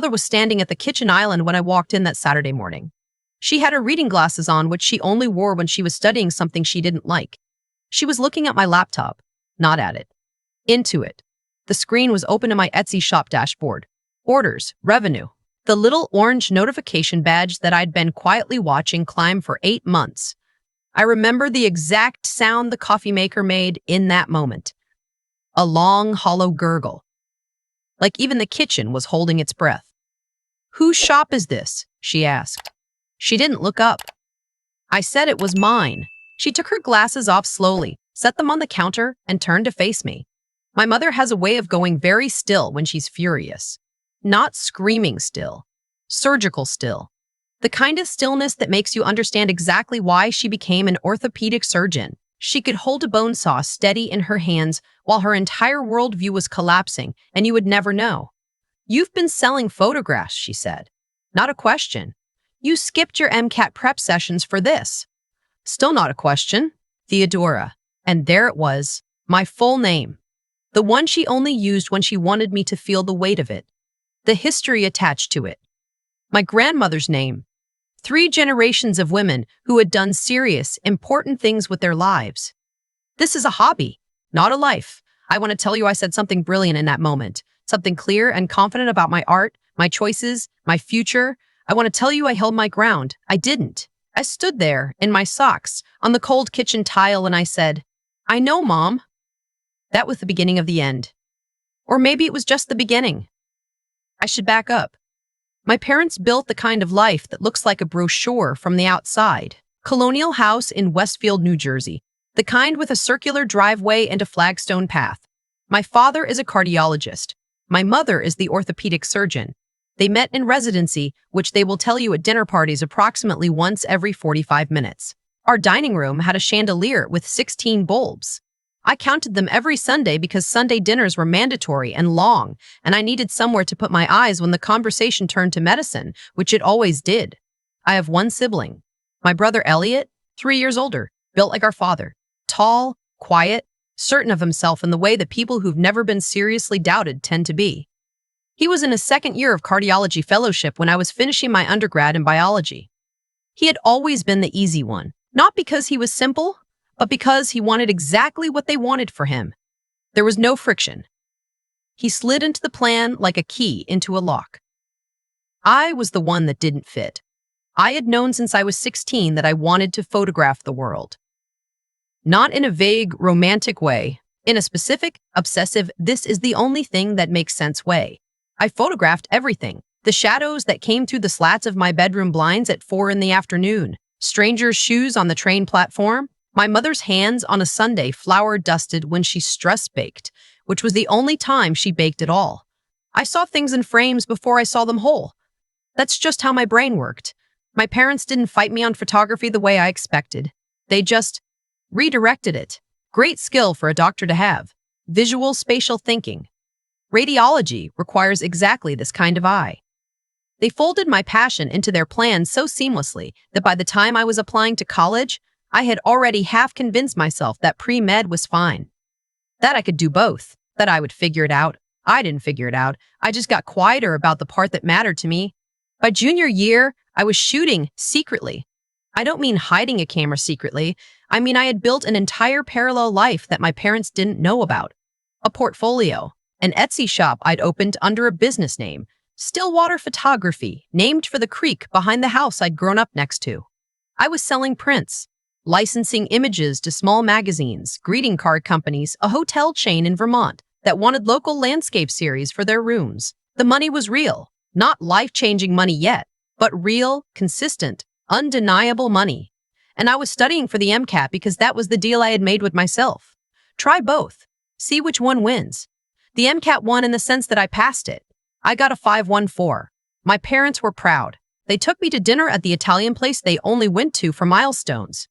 mother was standing at the kitchen island when I walked in that Saturday morning. She had her reading glasses on, which she only wore when she was studying something she didn't like. She was looking at my laptop, not at it. Into it. The screen was open to my Etsy shop dashboard. Orders, revenue. The little orange notification badge that I'd been quietly watching climb for 8 months. I remember the exact sound the coffee maker made in that moment. A long, hollow gurgle. Like even the kitchen was holding its breath. "Whose shop is this?" she asked. She didn't look up. I said it was mine. She took her glasses off slowly, set them on the counter, and turned to face me. My mother has a way of going very still when she's furious. Not screaming still. Surgical still. The kind of stillness that makes you understand exactly why she became an orthopedic surgeon. She could hold a bone saw steady in her hands while her entire worldview was collapsing, and you would never know. "You've been selling photographs," she said. "Not a question. You skipped your MCAT prep sessions for this." "Still not a question." Theodora. And there it was, my full name. The one she only used when she wanted me to feel the weight of it. The history attached to it. My grandmother's name. 3 generations of women who had done serious, important things with their lives. This is a hobby, not a life. I want to tell you I said something brilliant in that moment. Something clear and confident about my art, my choices, my future. I want to tell you I held my ground. I didn't. I stood there, in my socks, on the cold kitchen tile, and I said, "I know, Mom." That was the beginning of the end. Or maybe it was just the beginning. I should back up. My parents built the kind of life that looks like a brochure from the outside. Colonial house in Westfield, New Jersey. The kind with a circular driveway and a flagstone path. My father is a cardiologist. My mother is the orthopedic surgeon. They met in residency, which they will tell you at dinner parties approximately once every 45 minutes. Our dining room had a chandelier with 16 bulbs. I counted them every Sunday because Sunday dinners were mandatory and long, and I needed somewhere to put my eyes when the conversation turned to medicine, which it always did. I have one sibling. My brother Elliot, 3 years older, built like our father. Tall, quiet, certain of himself in the way that people who've never been seriously doubted tend to be. He was in his 2nd year of cardiology fellowship when I was finishing my undergrad in biology. He had always been the easy one, not because he was simple, but because he wanted exactly what they wanted for him. There was no friction. He slid into the plan like a key into a lock. I was the one that didn't fit. I had known since I was 16 that I wanted to photograph the world. Not in a vague, romantic way, in a specific, obsessive, this is the only thing that makes sense way. I photographed everything. The shadows that came through the slats of my bedroom blinds at 4 in the afternoon, strangers' shoes on the train platform, my mother's hands on a Sunday flour-dusted when she stress-baked, which was the only time she baked at all. I saw things in frames before I saw them whole. That's just how my brain worked. My parents didn't fight me on photography the way I expected. They just redirected it. Great skill for a doctor to have. Visual spatial thinking. Radiology requires exactly this kind of eye. They folded my passion into their plan so seamlessly that by the time I was applying to college, I had already half convinced myself that pre-med was fine. That I could do both, that I would figure it out. I didn't figure it out. I just got quieter about the part that mattered to me. By junior year, I was shooting secretly. I don't mean hiding a camera secretly. I mean I had built an entire parallel life that my parents didn't know about. A portfolio, an Etsy shop I'd opened under a business name, Stillwater Photography, named for the creek behind the house I'd grown up next to. I was selling prints, licensing images to small magazines, greeting card companies, a hotel chain in Vermont that wanted local landscape series for their rooms. The money was real, not life-changing money yet, but real, consistent, undeniable money. And I was studying for the MCAT because that was the deal I had made with myself. Try both. See which one wins. The MCAT won in the sense that I passed it. I got a 5.14. My parents were proud. They took me to dinner at the Italian place they only went to for milestones.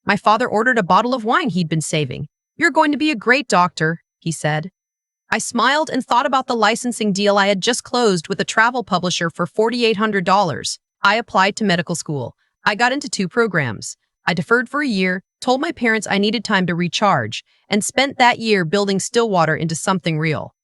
My father ordered a bottle of wine he'd been saving. "You're going to be a great doctor," he said. I smiled and thought about the licensing deal I had just closed with a travel publisher for $4,800. I applied to medical school. I got into 2 programs. I deferred for a year, told my parents I needed time to recharge, and spent that year building Stillwater into something real.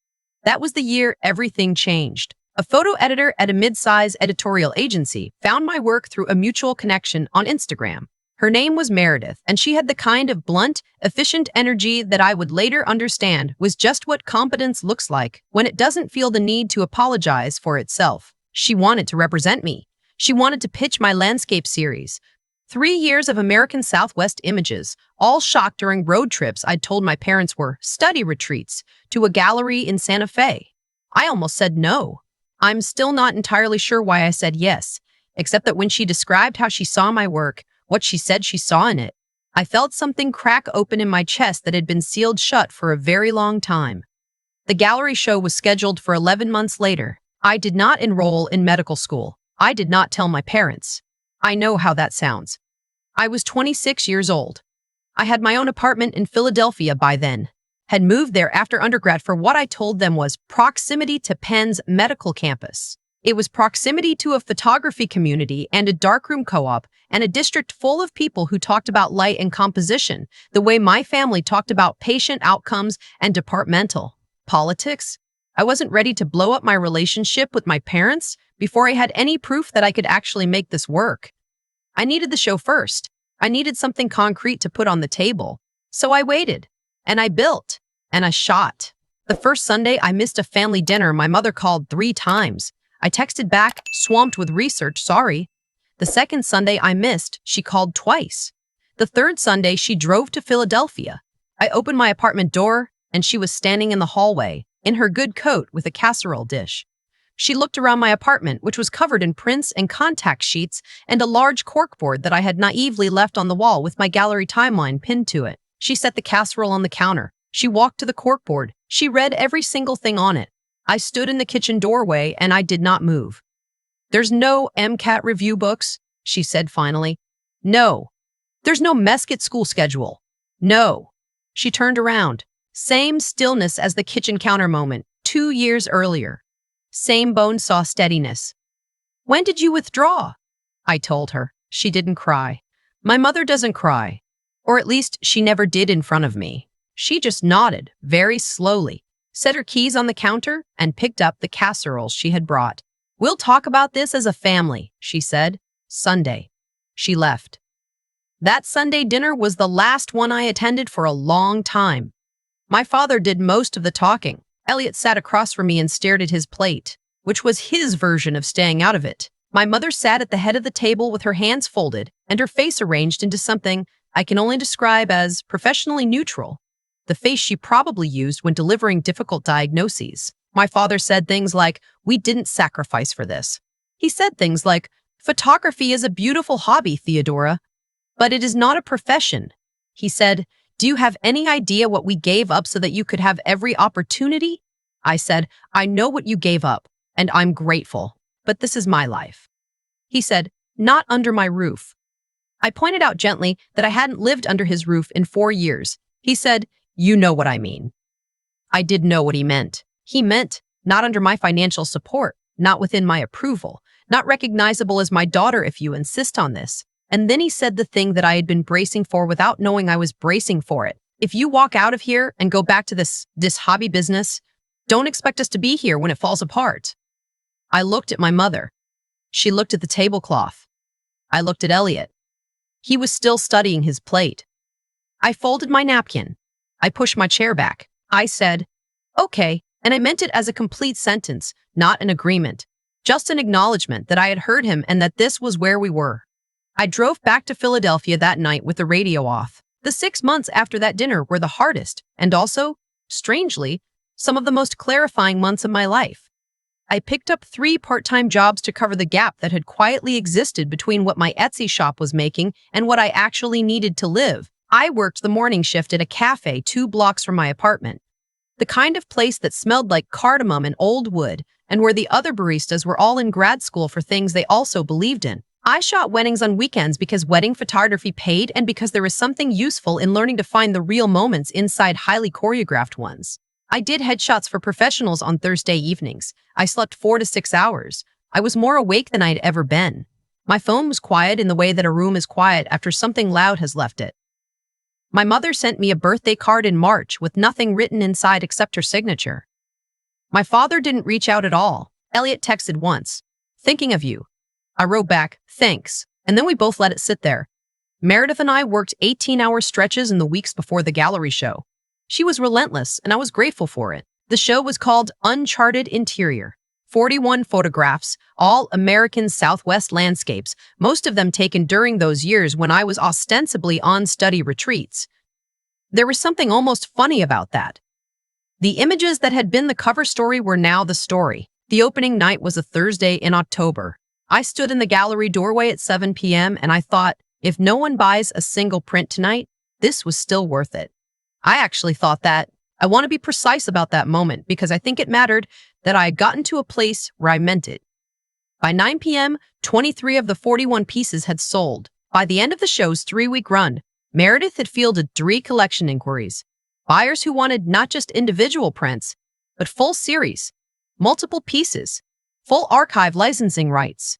That was the year everything changed. A photo editor at a mid-size editorial agency found my work through a mutual connection on Instagram. Her name was Meredith, and she had the kind of blunt, efficient energy that I would later understand was just what competence looks like when it doesn't feel the need to apologize for itself. She wanted to represent me. She wanted to pitch my landscape series. 3 years of American Southwest images, all shot during road trips I'd told my parents were study retreats to a gallery in Santa Fe. I almost said no. I'm still not entirely sure why I said yes, except that when she described how she saw my work, what she said she saw in it, I felt something crack open in my chest that had been sealed shut for a very long time. The gallery show was scheduled for 11 months later. I did not enroll in medical school. I did not tell my parents. I know how that sounds. I was 26 years old. I had my own apartment in Philadelphia by then, had moved there after undergrad for what I told them was proximity to Penn's medical campus. It was proximity to a photography community and a darkroom co-op and a district full of people who talked about light and composition, the way my family talked about patient outcomes and departmental politics. I wasn't ready to blow up my relationship with my parents before I had any proof that I could actually make this work. I needed the show first. I needed something concrete to put on the table. So I waited, and I built, and I shot. The first Sunday, I missed a family dinner. My mother called 3 times. I texted back, swamped with research, sorry. The second Sunday I missed, she called twice. The third Sunday, she drove to Philadelphia. I opened my apartment door, and she was standing in the hallway, in her good coat with a casserole dish. She looked around my apartment, which was covered in prints and contact sheets and a large corkboard that I had naively left on the wall with my gallery timeline pinned to it. She set the casserole on the counter. She walked to the corkboard. She read every single thing on it. I stood in the kitchen doorway and I did not move. "There's no MCAT review books," she said finally. "No. There's no Mesquite school schedule. No." She turned around. Same stillness as the kitchen counter moment, 2 years earlier. Same bone-saw steadiness. "When did you withdraw?" I told her. She didn't cry. My mother doesn't cry. Or at least she never did in front of me. She just nodded, very slowly, set her keys on the counter, and picked up the casseroles she had brought. "We'll talk about this as a family," she said. Sunday. She left. That Sunday dinner was the last one I attended for a long time. My father did most of the talking. Elliot sat across from me and stared at his plate, which was his version of staying out of it. My mother sat at the head of the table with her hands folded and her face arranged into something I can only describe as professionally neutral, the face she probably used when delivering difficult diagnoses. My father said things like, "We didn't sacrifice for this." He said things like, "Photography is a beautiful hobby, Theodora, but it is not a profession." He said, "Do you have any idea what we gave up so that you could have every opportunity?" I said, "I know what you gave up, and I'm grateful, but this is my life." He said, "Not under my roof." I pointed out gently that I hadn't lived under his roof in 4 years. He said, "You know what I mean." I did know what he meant. He meant not under my financial support, not within my approval, not recognizable as my daughter if you insist on this. And then he said the thing that I had been bracing for without knowing I was bracing for it. "If you walk out of here and go back to this hobby business, don't expect us to be here when it falls apart." I looked at my mother. She looked at the tablecloth. I looked at Elliot. He was still studying his plate. I folded my napkin. I pushed my chair back. I said, "Okay," and I meant it as a complete sentence, not an agreement, just an acknowledgement that I had heard him and that this was where we were. I drove back to Philadelphia that night with the radio off. The 6 months after that dinner were the hardest, and also, strangely, some of the most clarifying months of my life. I picked up 3 part-time jobs to cover the gap that had quietly existed between what my Etsy shop was making and what I actually needed to live. I worked the morning shift at a cafe 2 blocks from my apartment, the kind of place that smelled like cardamom and old wood, and where the other baristas were all in grad school for things they also believed in. I shot weddings on weekends because wedding photography paid and because there was something useful in learning to find the real moments inside highly choreographed ones. I did headshots for professionals on Thursday evenings. I slept 4 to 6 hours. I was more awake than I'd ever been. My phone was quiet in the way that a room is quiet after something loud has left it. My mother sent me a birthday card in March with nothing written inside except her signature. My father didn't reach out at all. Elliot texted once. Thinking of you. I wrote back, thanks, and then we both let it sit there. Meredith and I worked 18-hour stretches in the weeks before the gallery show. She was relentless, and I was grateful for it. The show was called Uncharted Interior. 41 photographs, all American Southwest landscapes, most of them taken during those years when I was ostensibly on study retreats. There was something almost funny about that. The images that had been the cover story were now the story. The opening night was a Thursday in October. I stood in the gallery doorway at 7 p.m. and I thought, if no one buys a single print tonight, this was still worth it. I actually thought that. I want to be precise about that moment because I think it mattered that I had gotten to a place where I meant it. By 9 p.m., 23 of the 41 pieces had sold. By the end of the show's 3-week run, Meredith had fielded 3 collection inquiries. Buyers who wanted not just individual prints, but full series, multiple pieces, full archive licensing rights.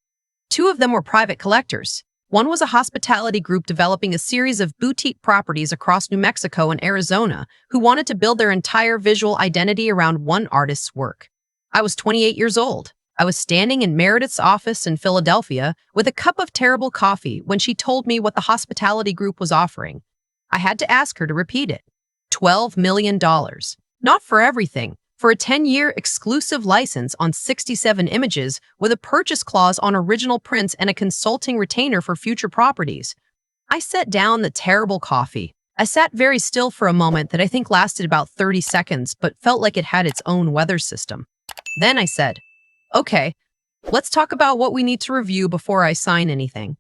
2 of them were private collectors. One was a hospitality group developing a series of boutique properties across New Mexico and Arizona who wanted to build their entire visual identity around one artist's work. I was 28 years old. I was standing in Meredith's office in Philadelphia with a cup of terrible coffee when she told me what the hospitality group was offering. I had to ask her to repeat it. $12 million. Not for everything. For a 10-year exclusive license on 67 images with a purchase clause on original prints and a consulting retainer for future properties. I set down the terrible coffee. I sat very still for a moment that I think lasted about 30 seconds, but felt like it had its own weather system. Then I said, okay, let's talk about what we need to review before I sign anything.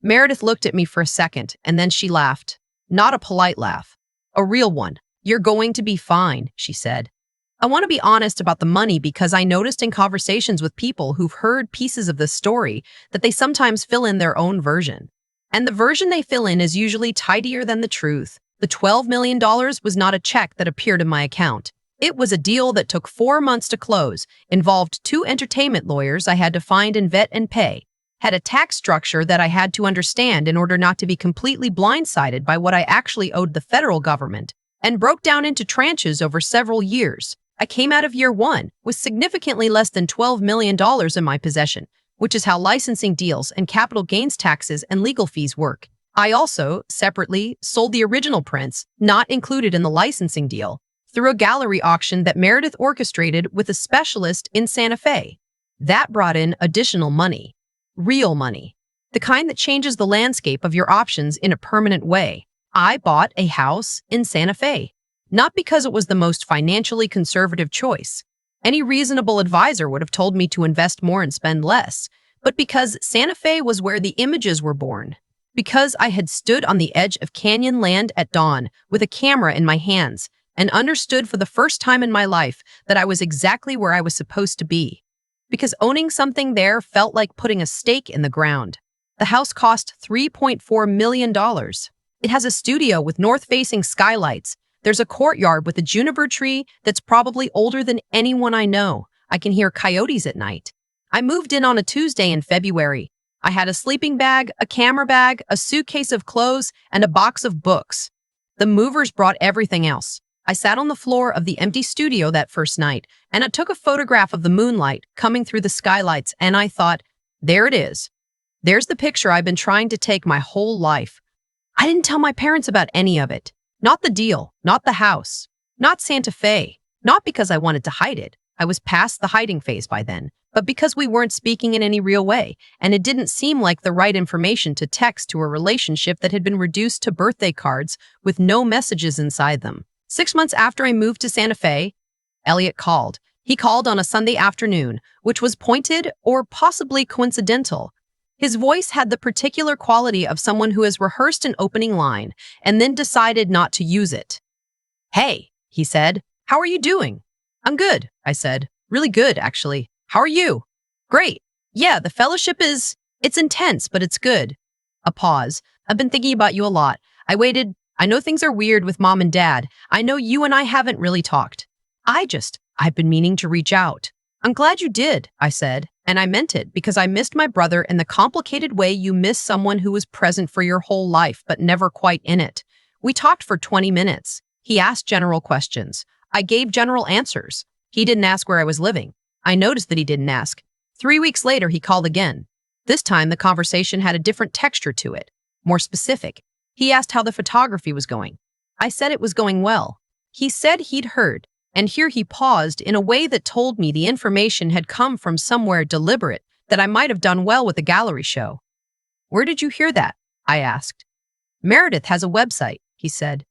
Meredith looked at me for a second, and then she laughed. Not a polite laugh. A real one. You're going to be fine, she said. I want to be honest about the money because I noticed in conversations with people who've heard pieces of this story that they sometimes fill in their own version. And the version they fill in is usually tidier than the truth. The $12 million was not a check that appeared in my account. It was a deal that took 4 months to close, involved 2 entertainment lawyers I had to find and vet and pay, had a tax structure that I had to understand in order not to be completely blindsided by what I actually owed the federal government, and broke down into tranches over several years. I came out of year 1 with significantly less than $12 million in my possession, which is how licensing deals and capital gains taxes and legal fees work. I also, separately, sold the original prints, not included in the licensing deal, through a gallery auction that Meredith orchestrated with a specialist in Santa Fe. That brought in additional money. Real money. The kind that changes the landscape of your options in a permanent way. I bought a house in Santa Fe. Not because it was the most financially conservative choice. Any reasonable advisor would have told me to invest more and spend less, but because Santa Fe was where the images were born. Because I had stood on the edge of canyon land at dawn with a camera in my hands and understood for the first time in my life that I was exactly where I was supposed to be. Because owning something there felt like putting a stake in the ground. The house cost $3.4 million. It has a studio with north-facing skylights. There's a courtyard with a juniper tree that's probably older than anyone I know. I can hear coyotes at night. I moved in on a Tuesday in February. I had a sleeping bag, a camera bag, a suitcase of clothes, and a box of books. The movers brought everything else. I sat on the floor of the empty studio that first night, and I took a photograph of the moonlight coming through the skylights, and I thought, there it is. There's the picture I've been trying to take my whole life. I didn't tell my parents about any of it. Not the deal, not the house, not Santa Fe, not because I wanted to hide it. I was past the hiding phase by then, but because we weren't speaking in any real way, and it didn't seem like the right information to text to a relationship that had been reduced to birthday cards with no messages inside them. 6 months after I moved to Santa Fe, Elliot called. He called on a Sunday afternoon, which was pointed or possibly coincidental. His voice had the particular quality of someone who has rehearsed an opening line and then decided not to use it. Hey, he said, how are you doing? I'm good, I said. Really good, actually. How are you? Great. Yeah, the fellowship it's intense, but it's good. A pause. I've been thinking about you a lot. I waited. I know things are weird with Mom and Dad. I know you and I haven't really talked. I've been meaning to reach out. I'm glad you did, I said, and I meant it because I missed my brother in the complicated way you miss someone who was present for your whole life but never quite in it. We talked for 20 minutes. He asked general questions. I gave general answers. He didn't ask where I was living. I noticed that he didn't ask. 3 weeks later, he called again. This time, the conversation had a different texture to it, more specific. He asked how the photography was going. I said it was going well. He said he'd heard, and here he paused in a way that told me the information had come from somewhere deliberate, that I might have done well with the gallery show. Where did you hear that? I asked. Meredith has a website, he said.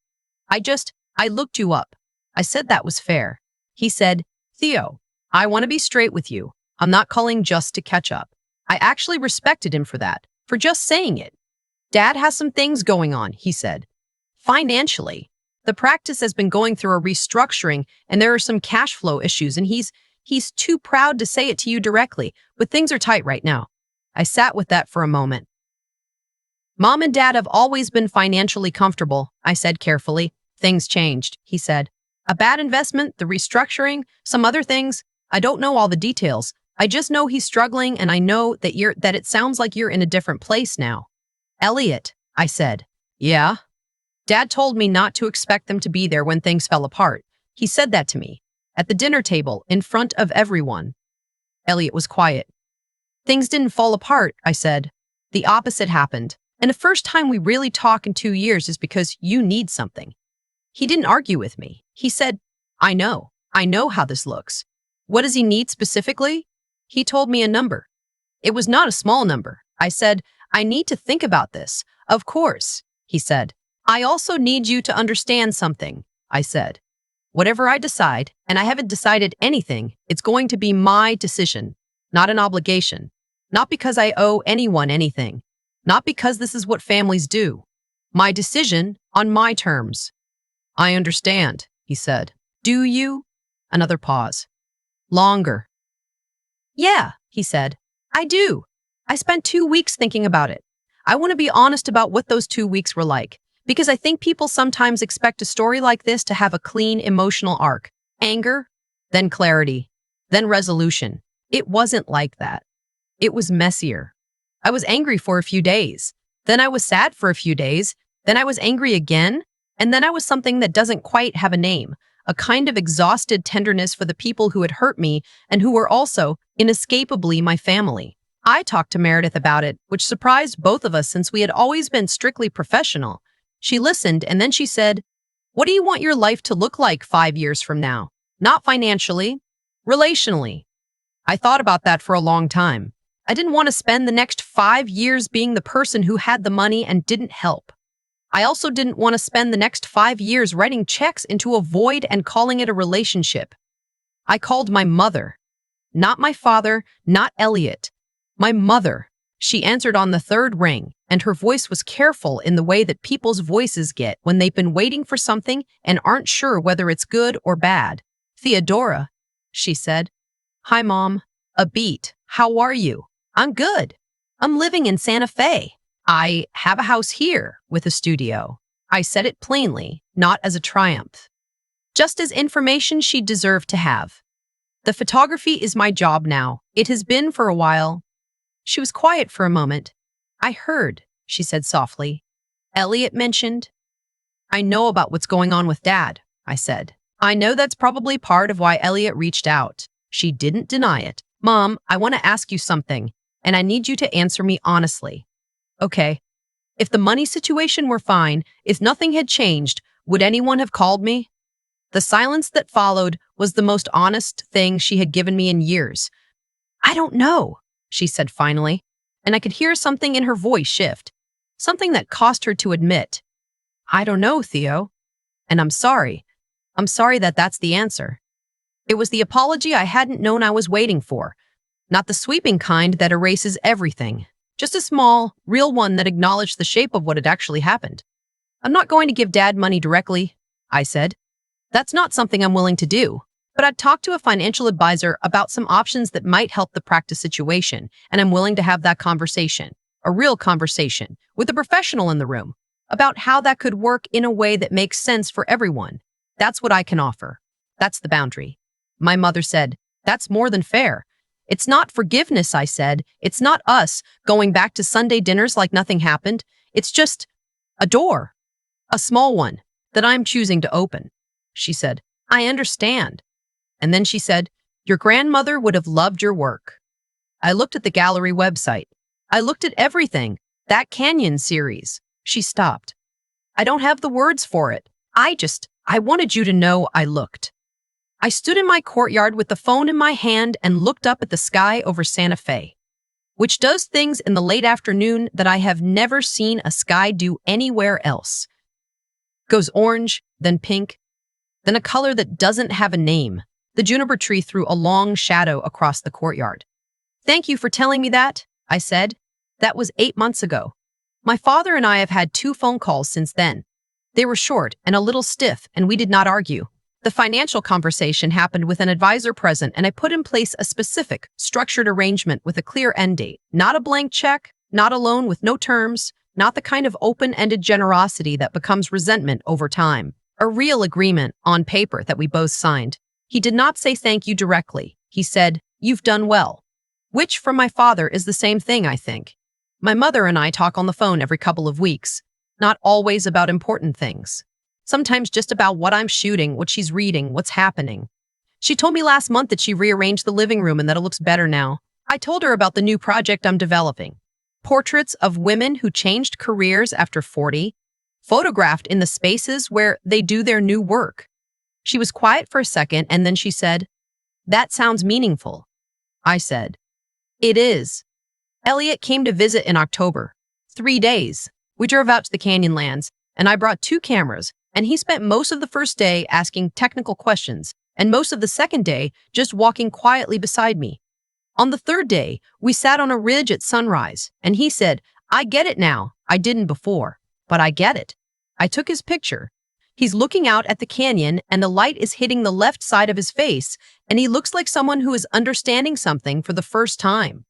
I looked you up. I said that was fair. He said, Theo, I want to be straight with you. I'm not calling just to catch up. I actually respected him for that, for just saying it. Dad has some things going on, he said. Financially, the practice has been going through a restructuring and there are some cash flow issues and he's too proud to say it to you directly, but things are tight right now. I sat with that for a moment. Mom and Dad have always been financially comfortable, I said carefully. Things changed, he said. A bad investment, the restructuring, some other things. I don't know all the details. I just know he's struggling and I know that it sounds like you're in a different place now. Elliot, I said. Yeah? Dad told me not to expect them to be there when things fell apart. He said that to me, at the dinner table, in front of everyone. Elliot was quiet. Things didn't fall apart, I said. The opposite happened. And the first time we really talk in 2 years is because you need something. He didn't argue with me. He said, I know how this looks. What does he need specifically? He told me a number. It was not a small number. I said, I need to think about this. Of course, he said. I also need you to understand something, I said. Whatever I decide, and I haven't decided anything, it's going to be my decision, not an obligation. Not because I owe anyone anything. Not because this is what families do. My decision on my terms. I understand, he said. Do you? Another pause. Longer. Yeah, he said. I do. I spent 2 weeks thinking about it. I want to be honest about what those 2 weeks were like, because I think people sometimes expect a story like this to have a clean emotional arc. Anger, then clarity, then resolution. It wasn't like that. It was messier. I was angry for a few days. Then I was sad for a few days. Then I was angry again. And then I was something that doesn't quite have a name, a kind of exhausted tenderness for the people who had hurt me and who were also, inescapably, my family. I talked to Meredith about it, which surprised both of us since we had always been strictly professional. She listened and then she said, What do you want your life to look like 5 years from now? Not financially, relationally. I thought about that for a long time. I didn't want to spend the next 5 years being the person who had the money and didn't help. I also didn't want to spend the next 5 years writing checks into a void and calling it a relationship. I called my mother. Not my father, not Elliot. My mother. She answered on the third ring, and her voice was careful in the way that people's voices get when they've been waiting for something and aren't sure whether it's good or bad. Theodora, she said. Hi, Mom. A beat. How are you? I'm good. I'm living in Santa Fe. I have a house here with a studio. I said it plainly, not as a triumph. Just as information she deserved to have. The photography is my job now. It has been for a while. She was quiet for a moment. I heard, she said softly. Elliot mentioned. I know about what's going on with Dad, I said. I know that's probably part of why Elliot reached out. She didn't deny it. Mom, I want to ask you something, and I need you to answer me honestly. Okay. If the money situation were fine, if nothing had changed, would anyone have called me? The silence that followed was the most honest thing she had given me in years. I don't know, she said finally, and I could hear something in her voice shift, something that caused her to admit. I don't know, Theo, and I'm sorry. I'm sorry that that's the answer. It was the apology I hadn't known I was waiting for, not the sweeping kind that erases everything. Just a small, real one that acknowledged the shape of what had actually happened. I'm not going to give Dad money directly, I said. That's not something I'm willing to do. But I'd talked to a financial advisor about some options that might help the practice situation, and I'm willing to have that conversation, a real conversation, with a professional in the room, about how that could work in a way that makes sense for everyone. That's what I can offer. That's the boundary. My mother said, That's more than fair. It's not forgiveness, I said. It's not us going back to Sunday dinners like nothing happened. It's just a door, a small one, that I'm choosing to open. She said, I understand. And then she said, Your grandmother would have loved your work. I looked at the gallery website. I looked at everything. That Canyon series. She stopped. I don't have the words for it. I wanted you to know I looked. I stood in my courtyard with the phone in my hand and looked up at the sky over Santa Fe, which does things in the late afternoon that I have never seen a sky do anywhere else. Goes orange, then pink, then a color that doesn't have a name. The juniper tree threw a long shadow across the courtyard. Thank you for telling me that, I said. That was 8 months ago. My father and I have had 2 phone calls since then. They were short and a little stiff, and we did not argue. The financial conversation happened with an advisor present, and I put in place a specific, structured arrangement with a clear end date. Not a blank check, not a loan with no terms, not the kind of open-ended generosity that becomes resentment over time. A real agreement on paper that we both signed. He did not say thank you directly. He said, "You've done well." Which, from my father, is the same thing, I think. My mother and I talk on the phone every couple of weeks. Not always about important things. Sometimes just about what I'm shooting, what she's reading, what's happening. She told me last month that she rearranged the living room and that it looks better now. I told her about the new project I'm developing. Portraits of women who changed careers after 40, photographed in the spaces where they do their new work. She was quiet for a second, and then she said, "That sounds meaningful." I said, "It is." Elliot came to visit in October. 3 days. We drove out to the Canyonlands, and I brought 2 cameras, and he spent most of the first day asking technical questions, and most of the second day just walking quietly beside me. On the 3rd day, we sat on a ridge at sunrise, and he said, "I get it now. I didn't before, but I get it." I took his picture. He's looking out at the canyon, and the light is hitting the left side of his face, and he looks like someone who is understanding something for the first time.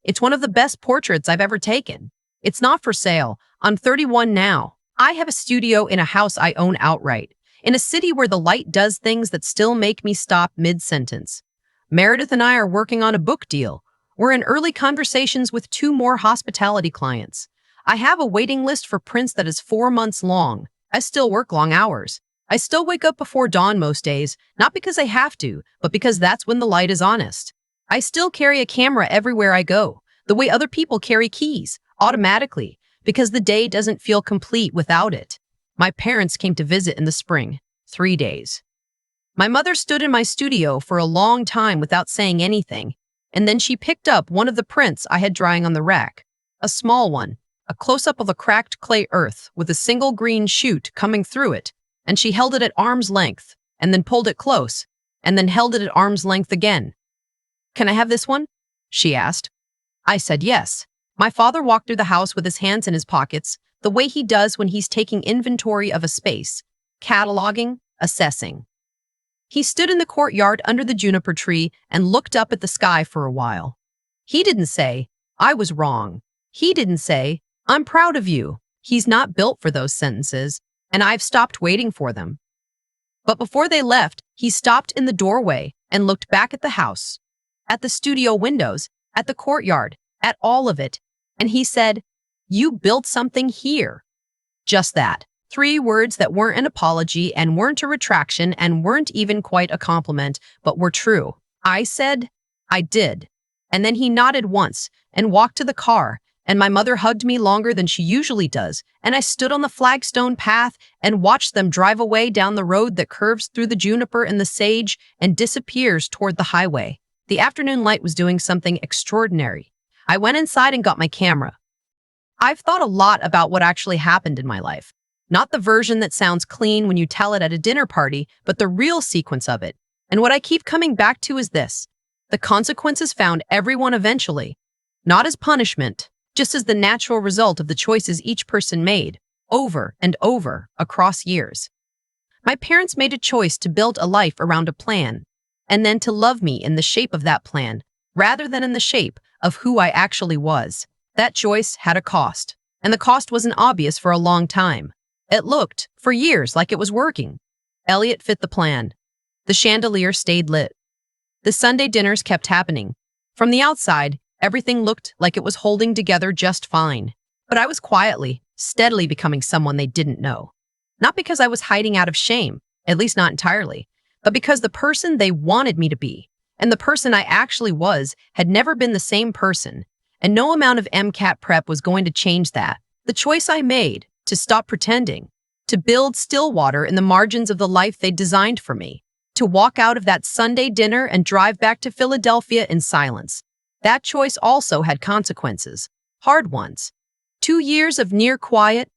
It's one of the best portraits I've ever taken. It's not for sale. I'm 31 now. I have a studio in a house I own outright, in a city where the light does things that still make me stop mid-sentence. Meredith and I are working on a book deal. We're in early conversations with 2 more hospitality clients. I have a waiting list for prints that is 4 months long. I still work long hours. I still wake up before dawn most days, not because I have to, but because that's when the light is honest. I still carry a camera everywhere I go, the way other people carry keys, automatically, because the day doesn't feel complete without it. My parents came to visit in the spring, 3 days. My mother stood in my studio for a long time without saying anything, and then she picked up one of the prints I had drying on the rack, a small one, a close-up of a cracked clay earth with a single green shoot coming through it, and she held it at arm's length, and then pulled it close, and then held it at arm's length again. "Can I have this one?" she asked. I said yes. My father walked through the house with his hands in his pockets, the way he does when he's taking inventory of a space, cataloging, assessing. He stood in the courtyard under the juniper tree and looked up at the sky for a while. He didn't say, "I was wrong." He didn't say, "I'm proud of you." He's not built for those sentences, and I've stopped waiting for them. But before they left, he stopped in the doorway and looked back at the house, at the studio windows, at the courtyard, at all of it, and he said, "You built something here." Just that. 3 words that weren't an apology and weren't a retraction and weren't even quite a compliment, but were true. I said, "I did." And then he nodded once and walked to the car, and my mother hugged me longer than she usually does, and I stood on the flagstone path and watched them drive away down the road that curves through the juniper and the sage and disappears toward the highway. The afternoon light was doing something extraordinary. I went inside and got my camera. I've thought a lot about what actually happened in my life. Not the version that sounds clean when you tell it at a dinner party, but the real sequence of it. And what I keep coming back to is this. The consequences found everyone eventually, not as punishment, just as the natural result of the choices each person made, over and over, across years. My parents made a choice to build a life around a plan, and then to love me in the shape of that plan, rather than in the shape of who I actually was. That choice had a cost, and the cost wasn't obvious for a long time. It looked, for years, like it was working. Elliot fit the plan. The chandelier stayed lit. The Sunday dinners kept happening. From the outside, everything looked like it was holding together just fine. But I was quietly, steadily becoming someone they didn't know. Not because I was hiding out of shame, at least not entirely, but because the person they wanted me to be. and the person I actually was had never been the same person, and no amount of MCAT prep was going to change that. The choice I made to stop pretending, to build Stillwater in the margins of the life they designed for me, to walk out of that Sunday dinner and drive back to Philadelphia in silence. That choice also had consequences, hard ones. 2 years of near quiet,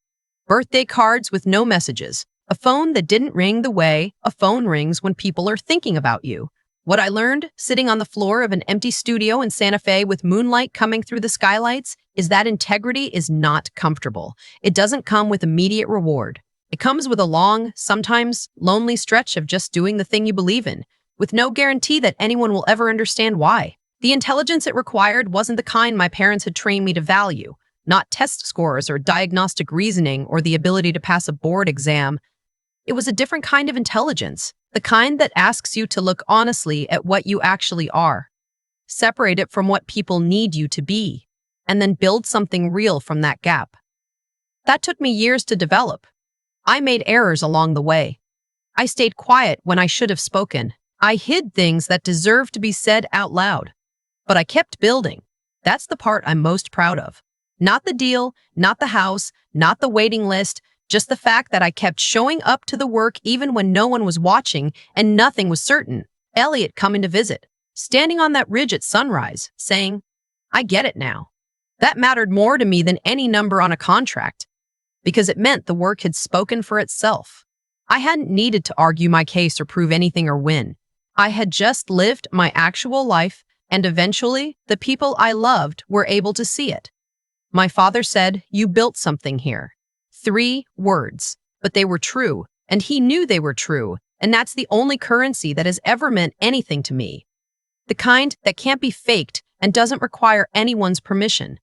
birthday cards with no messages, a phone that didn't ring the way a phone rings when people are thinking about you. What I learned, sitting on the floor of an empty studio in Santa Fe with moonlight coming through the skylights, is that integrity is not comfortable. It doesn't come with immediate reward. It comes with a long, sometimes lonely stretch of just doing the thing you believe in, with no guarantee that anyone will ever understand why. The intelligence it required wasn't the kind my parents had trained me to value, not test scores or diagnostic reasoning or the ability to pass a board exam. It was a different kind of intelligence, the kind that asks you to look honestly at what you actually are, separate it from what people need you to be, and then build something real from that gap. That took me years to develop. I made errors along the way. I stayed quiet when I should have spoken. I hid things that deserved to be said out loud. But I kept building. That's the part I'm most proud of. Not the deal, not the house, not the waiting list, just the fact that I kept showing up to the work even when no one was watching and nothing was certain. Elliot coming to visit, standing on that ridge at sunrise, saying, "I get it now." That mattered more to me than any number on a contract, because it meant the work had spoken for itself. I hadn't needed to argue my case or prove anything or win. I had just lived my actual life, and eventually, the people I loved were able to see it. My father said, "You built something here." 3 words, but they were true, and he knew they were true, and that's the only currency that has ever meant anything to me. The kind that can't be faked and doesn't require anyone's permission.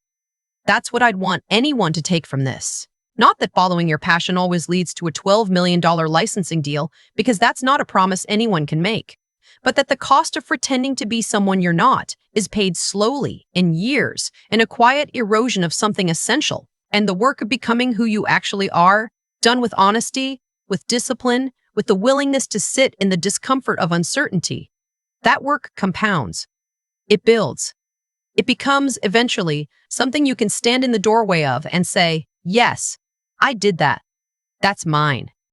That's what I'd want anyone to take from this. Not that following your passion always leads to a $12 million licensing deal, because that's not a promise anyone can make. But that the cost of pretending to be someone you're not is paid slowly, in years, in a quiet erosion of something essential, and the work of becoming who you actually are, done with honesty, with discipline, with the willingness to sit in the discomfort of uncertainty. That work compounds. It builds. It becomes, eventually, something you can stand in the doorway of and say, "Yes, I did that. That's mine."